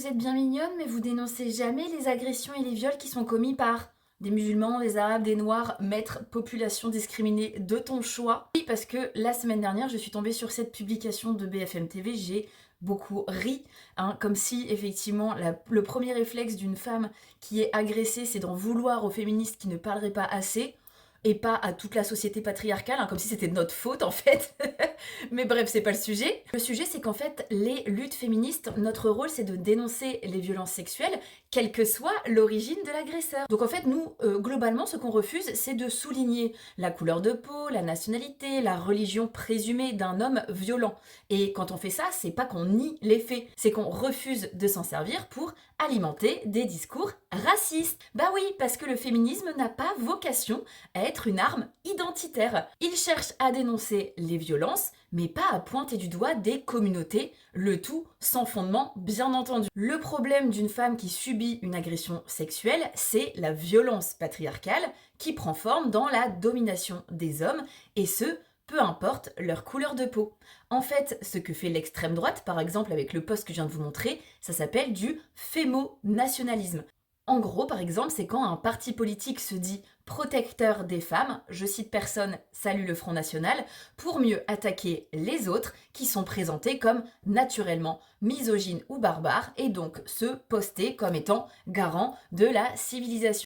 vous êtes bien mignonne, mais vous dénoncez jamais les agressions et les viols qui sont commis par des musulmans, des arabes, des noirs, maître population discriminée de ton choix. Oui, parce que la semaine dernière, je suis tombée sur cette publication de BFM TV, j'ai beaucoup ri, hein, comme si effectivement le premier réflexe d'une femme qui est agressée, c'est d'en vouloir aux féministes qui ne parleraient pas assez, et pas à toute la société patriarcale, hein, comme si c'était de notre faute en fait. Mais bref, c'est pas le sujet. Le sujet, c'est qu'en fait, les luttes féministes, notre rôle, c'est de dénoncer les violences sexuelles, quelle que soit l'origine de l'agresseur. Donc en fait, nous, globalement, ce qu'on refuse, c'est de souligner la couleur de peau, la nationalité, la religion présumée d'un homme violent. Et quand on fait ça, c'est pas qu'on nie les faits, c'est qu'on refuse de s'en servir pour alimenter des discours racistes. Bah oui, parce que le féminisme n'a pas vocation à être une arme identitaire. Il cherche à dénoncer les violences, mais pas à pointer du doigt des communautés, le tout sans fondement, bien entendu. Le problème d'une femme qui subit une agression sexuelle, c'est la violence patriarcale qui prend forme dans la domination des hommes, et ce, peu importe leur couleur de peau. En fait, ce que fait l'extrême droite, par exemple avec le post que je viens de vous montrer, ça s'appelle du fémonationalisme. En gros, par exemple, c'est quand un parti politique se dit protecteur des femmes, je cite personne, salue le Front National, pour mieux attaquer les autres qui sont présentés comme naturellement misogynes ou barbares et donc se poster comme étant garants de la civilisation.